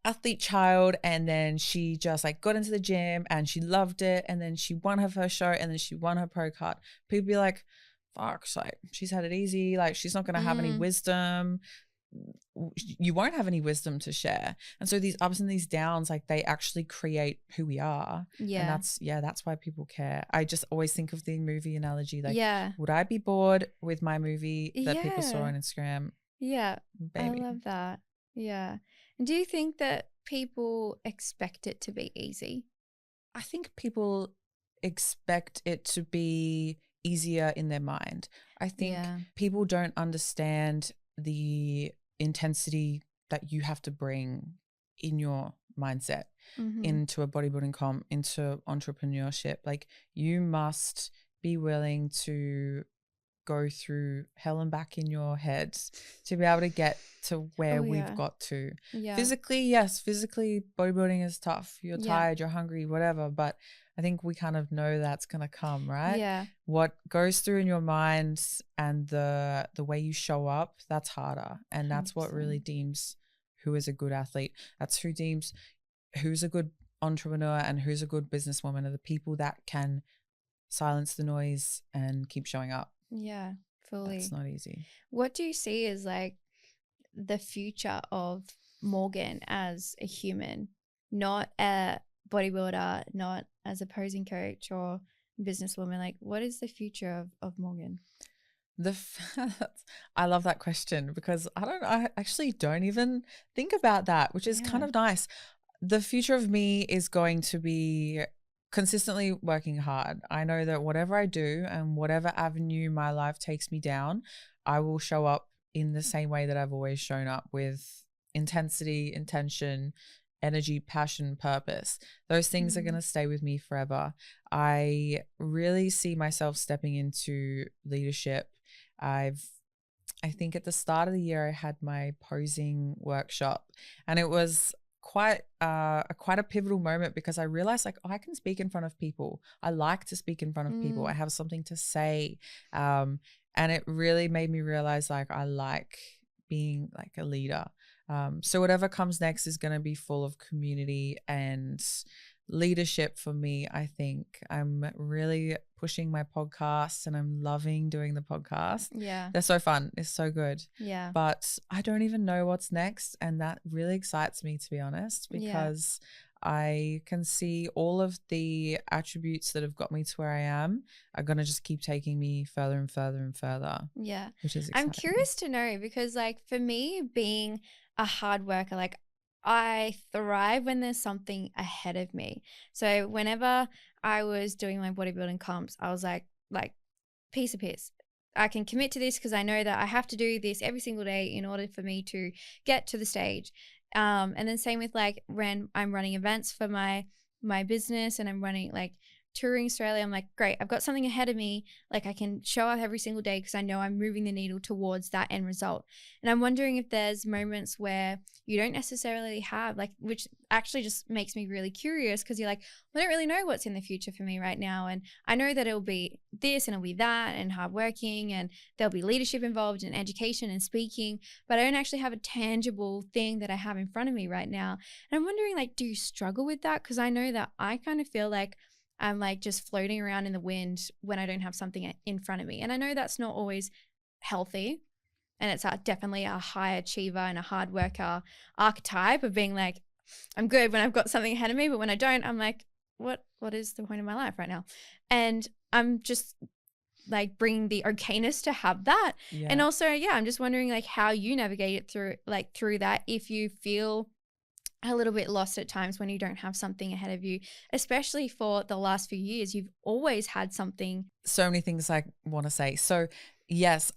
athlete child, and then she just like got into the gym and she loved it, and then she won her first show and then she won her pro card, people be like, fuck, like she's had it easy, like she's not gonna have any wisdom, you won't have any wisdom to share. And so these ups and these downs, like they actually create who we are. And that's why people care. I just always think of the movie analogy, like would I be bored with my movie that people saw on Instagram? Baby. I love that. And do you think that people expect it to be easy? I think people expect it to be easier in their mind. I think people don't understand the intensity that you have to bring in your mindset into a bodybuilding comp, into entrepreneurship. Like you must be willing to go through hell and back in your head to be able to get to where we've got to. Physically, bodybuilding is tough. You're tired, you're hungry, whatever. But I think we kind of know that's going to come, right? What goes through in your mind and the way you show up, that's harder. And that's 100%. What really deems who is a good athlete. That's who deems who's a good entrepreneur and who's a good businesswoman, are the people that can silence the noise and keep showing up. Yeah, fully. It's not easy. What do you see as like the future of Morgan as a human, not a bodybuilder, not as a posing coach or businesswoman? Like, what is the future of Morgan? I love that question because I actually don't even think about that, which is kind of nice. The future of me is going to be consistently working hard. I know that whatever I do and whatever avenue my life takes me down, I will show up in the same way that I've always shown up, with intensity, intention, energy, passion, purpose. Those things are going to stay with me forever. I really see myself stepping into leadership. I think at the start of the year I had my posing workshop, and it was quite a pivotal moment because I realized, like, oh, I can speak in front of people. I like to speak in front of people. I have something to say, and it really made me realize, like, I like being like a leader. So whatever comes next is going to be full of community and leadership for me. I think I'm really pushing my podcasts and I'm loving doing the podcast. Yeah. They're so fun. It's so good. Yeah. But I don't even know what's next. And that really excites me, to be honest, because I can see all of the attributes that have got me to where I am are going to just keep taking me further and further and further. Yeah. Which is exciting. I'm curious to know because, like, for me, being a hard worker, like, I thrive when there's something ahead of me. So whenever I was doing my bodybuilding comps, I was like piece of piss. I can commit to this because I know that I have to do this every single day in order for me to get to the stage. And then same with, like, when I'm running events for my business and I'm running, like, touring Australia, I'm like, great, I've got something ahead of me. Like, I can show up every single day because I know I'm moving the needle towards that end result. And I'm wondering if there's moments where you don't necessarily have, like, which actually just makes me really curious because you're like, well, I don't really know what's in the future for me right now. And I know that it'll be this and it'll be that and hardworking and there'll be leadership involved and education and speaking, but I don't actually have a tangible thing that I have in front of me right now. And I'm wondering, like, do you struggle with that? Because I know that I kind of feel like I'm, like, just floating around in the wind when I don't have something in front of me. And I know that's not always healthy. And it's definitely a high achiever and a hard worker archetype of being like, I'm good when I've got something ahead of me, but when I don't, I'm like, what is the point of my life right now? And I'm just, like, bringing the okayness to have that. Yeah. And also, I'm just wondering, like, how you navigate it through that, if you feel a little bit lost at times when you don't have something ahead of you, especially for the last few years. You've always had something. So many things I want to say. So yes,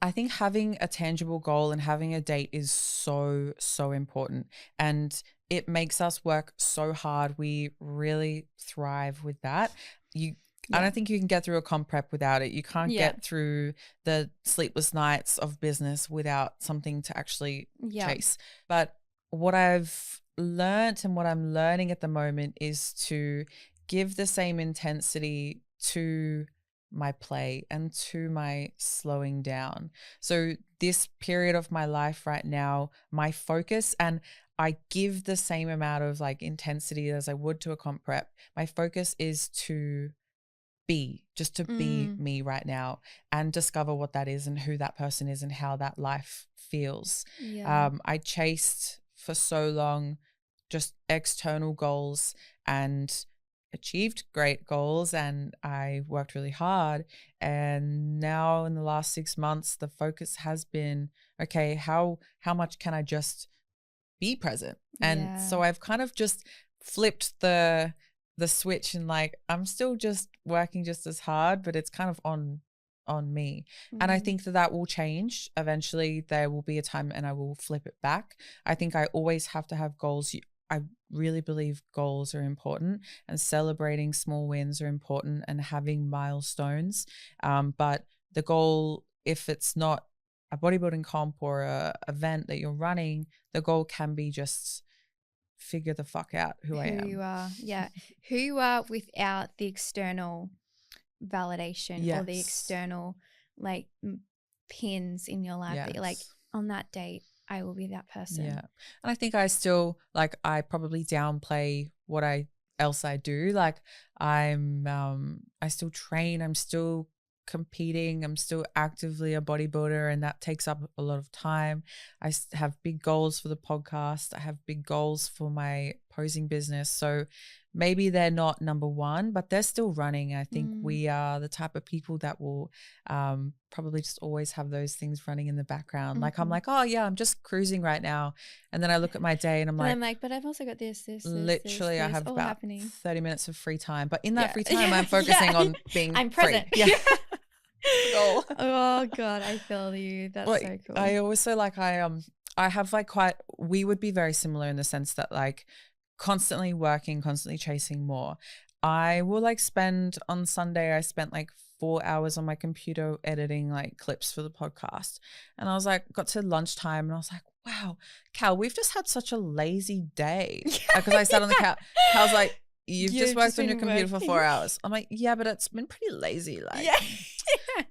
I think having a tangible goal and having a date is so, so important. And it makes us work so hard. We really thrive with that. I don't think you can get through a comp prep without it. You can't get through the sleepless nights of business without something to actually chase. But what I've learned and what I'm learning at the moment is to give the same intensity to my play and to my slowing down. So this period of my life right now, my focus, and I give the same amount of, like, intensity as I would to a comp prep. My focus is to be me right now and discover what that is and who that person is and how that life feels. I chased for so long just external goals and achieved great goals, and I worked really hard. And now in the last 6 months, the focus has been, okay, how much can I just be present? And so I've kind of just flipped the switch, and, like, I'm still just working just as hard, but it's kind of on me. And I think that will change. Eventually there will be a time and I will flip it back. I think I always have to have goals. I really believe goals are important, and celebrating small wins are important, and having milestones. But the goal, if it's not a bodybuilding comp or a event that you're running, the goal can be just figure the fuck out who I am. Who you are. Yeah. Who you are without the external validation or the external, like, pins in your life that you're like, on that date I will be that person. Yeah. And I think I still, like, I probably downplay what else I do. Like, I still train, I'm still competing, I'm still actively a bodybuilder, and that takes up a lot of time. I have big goals for the podcast. I have big goals for my posing business. So maybe they're not number one, but they're still running. I think Mm. we are the type of people that will probably just always have those things running in the background. Like I'm like, oh yeah, I'm just cruising right now. And then I look at my day and I'm like, but I've also got this, literally I this have all about happening. 30 minutes of free time. But in that Yeah. free time, Yeah. I'm focusing Yeah. on being I'm free. present. Yeah. Goal. Oh God, I feel you. That's Like, so cool. I also like I have like we would be very similar in the sense that like constantly working, constantly chasing more. I will like spend on Sunday, I spent like 4 hours on my computer editing like clips for the podcast. And I was like, got to lunchtime and I was like, wow, Cal, we've just had such a lazy day. Because I sat on the couch. Cal's like, you've just worked on your been computer for working. 4 hours. I'm like, yeah, but it's been pretty lazy. Like, Yeah.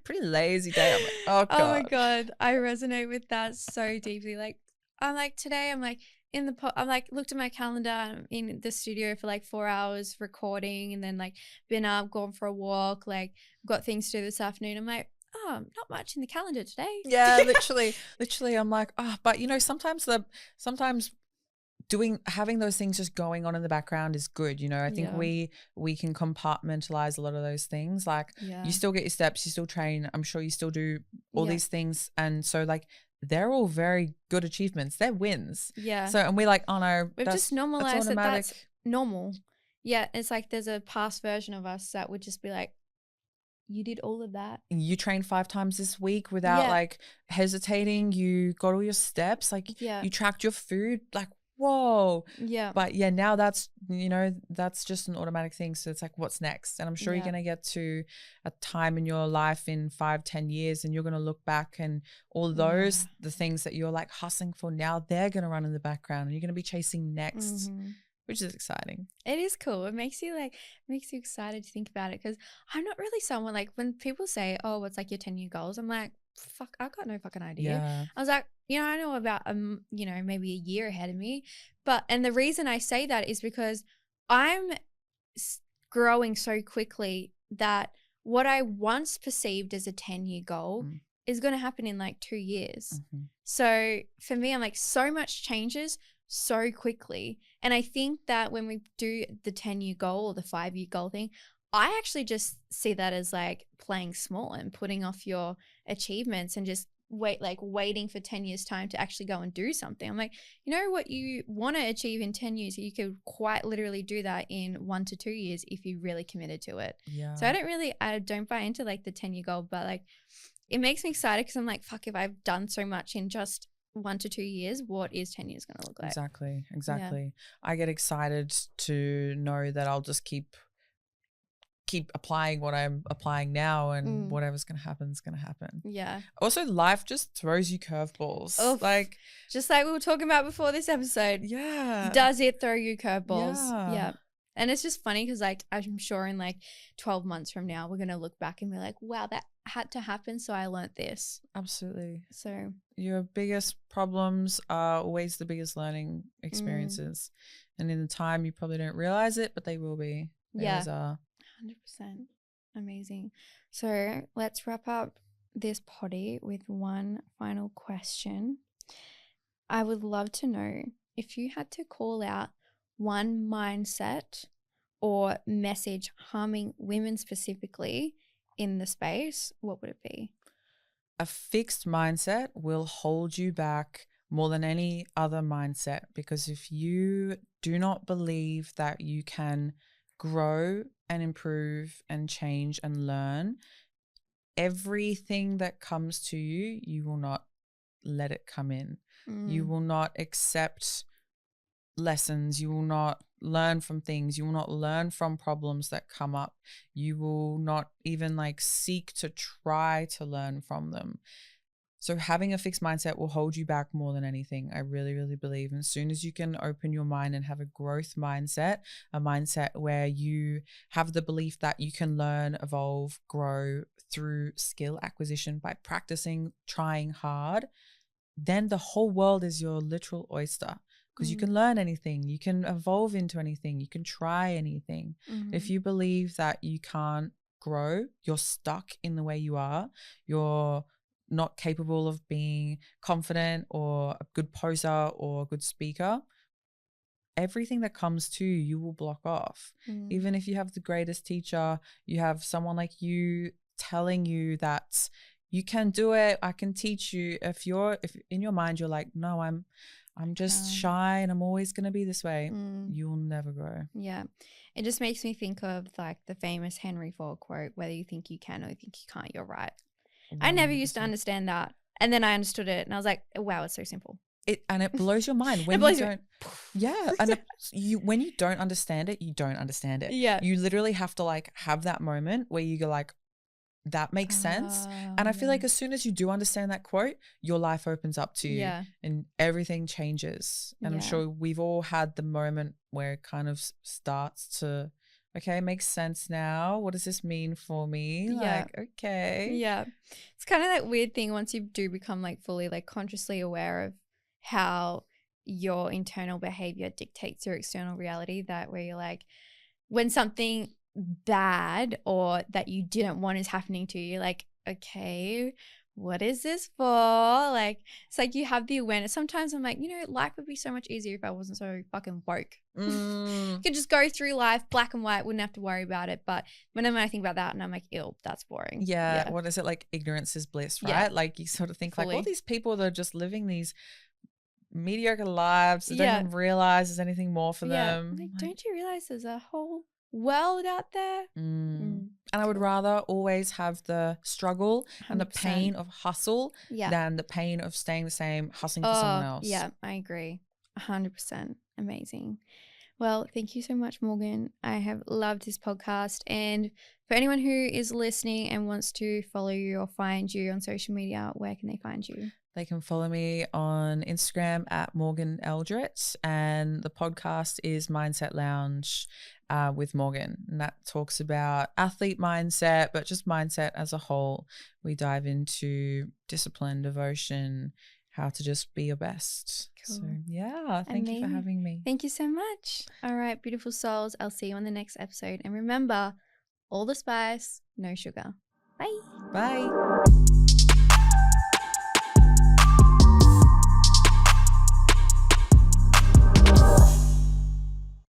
pretty lazy day. I'm like, oh God. Oh my God, I resonate with that so deeply. Like, I'm like today, I'm like I'm like looked at my calendar. I'm in the studio for like 4 hours recording, and then like been up, gone for a walk. Like, got things to do this afternoon. I'm like, oh, not much in the calendar today. Yeah, literally, I'm like, but you know, sometimes having those things just going on in the background is good. You know, I think Yeah. we can compartmentalize a lot of those things. Like, Yeah. you still get your steps, you still train. I'm sure you still do all Yeah. these things, and so like they're all very good achievements. They're wins. Yeah. So, and we're like, oh no, We've just normalized that automatic. that's normal. Yeah, it's like there's a past version of us that would just be like, you did all of that. You trained 5 times this week without like hesitating. You got all your steps. Like, you tracked your food. Like, whoa. Yeah. But yeah, now that's, you know, that's just an automatic thing. So it's like, what's next? And I'm sure you're going to get to a time in your life in 5-10 years and you're going to look back and all those, the things that you're like hustling for now, they're going to run in the background and you're going to be chasing next, which is exciting. It is cool. It makes you excited to think about it, because I'm not really someone like, when people say, oh, what's like your 10-year goals? I'm like, fuck, I got no fucking idea. Yeah. I was like, you know, I know about, you know, maybe a year ahead of me. But, and the reason I say that is because I'm growing so quickly that what I once perceived as a 10-year goal is going to happen in like 2 years. So for me, I'm like, so much changes so quickly. And I think that when we do the 10-year goal or the 5-year goal thing, I actually just see that as like playing small and putting off your achievements and just waiting for 10 years time to actually go and do something. I'm like, you know what you want to achieve in 10 years, you could quite literally do that in 1 to 2 years if you really committed to it. Yeah. So I don't buy into like the 10-year goal, but like it makes me excited because I'm like, fuck, if I've done so much in just 1 to 2 years, what is 10 years going to look like? Exactly. Yeah. I get excited to know that I'll just keep applying what I'm applying now, and whatever's going to happen is going to happen. Yeah. Also, life just throws you curveballs. Oof. Like, just like we were talking about before this episode. Yeah. Does it throw you curveballs? Yeah. And it's just funny because like I'm sure in like 12 months from now, we're going to look back and be like, wow, that had to happen. So I learned this. Absolutely. So your biggest problems are always the biggest learning experiences. And in the time, you probably don't realize it, but they will be. They always are. 100%. Amazing. So let's wrap up this potty with one final question. I would love to know if you had to call out one mindset or message harming women specifically in the space, what would it be? A fixed mindset will hold you back more than any other mindset, because if you do not believe that you can grow and improve and change and learn, everything that comes to you, you will not let it come in. You will not accept lessons. You will not learn from things. You will not learn from problems that come up. You will not even like seek to try to learn from them. So having a fixed mindset will hold you back more than anything. I really, really believe. And as soon as you can open your mind and have a growth mindset, a mindset where you have the belief that you can learn, evolve, grow through skill acquisition by practicing, trying hard, then the whole world is your literal oyster, because you can learn anything, you can evolve into anything, you can try anything. If you believe that you can't grow, you're stuck in the way you are, you're not capable of being confident or a good poser or a good speaker, everything that comes to you, you will block off. Even if you have the greatest teacher, you have someone like you telling you that you can do it, I can teach you. If in your mind you're like, no, I'm just shy and I'm always going to be this way, you'll never grow. Yeah. It just makes me think of like the famous Henry Ford quote, whether you think you can or you think you can't, you're right. 100%. I never used to understand that. And then I understood it and I was like, wow, it's so simple. It blows your mind when you don't. Yeah. And when you don't understand it, you don't understand it. Yeah. You literally have to like have that moment where you go like, that makes sense. And I feel like as soon as you do understand that quote, your life opens up to you and everything changes. And I'm sure we've all had the moment where it kind of starts to, okay, makes sense now. What does this mean for me? Yeah. Like, okay. Yeah. It's kind of that weird thing once you do become like fully like consciously aware of how your internal behavior dictates your external reality, that where you're like, when something bad or that you didn't want is happening to you, like, okay, what is this for? Like, it's like you have the awareness. Sometimes I'm like, life would be so much easier if I wasn't so fucking woke. Could just go through life black and white, wouldn't have to worry about it. But whenever I think about that and I'm like, ew, that's boring. Yeah. What is it, like ignorance is bliss, right? Yeah. Like you sort of think like all these people that are just living these mediocre lives, they don't even realize there's anything more for them. Like, don't you realize there's a whole world out there? And I would rather always have the struggle 100%. And the pain of hustle than the pain of staying the same, hustling for someone else. Yeah, I agree. 100%. Amazing. Well, thank you so much, Morgan. I have loved this podcast. And for anyone who is listening and wants to follow you or find you on social media, where can they find you? They can follow me on Instagram at Morgan Eldrett, and the podcast is Mindset Lounge with Morgan, and that talks about athlete mindset, but just mindset as a whole. We dive into discipline, devotion, how to just be your best. Cool. So yeah, thank you for having me. Thank you so much. All right, beautiful souls. I'll see you on the next episode. And remember, all the spice, no sugar. Bye. Bye.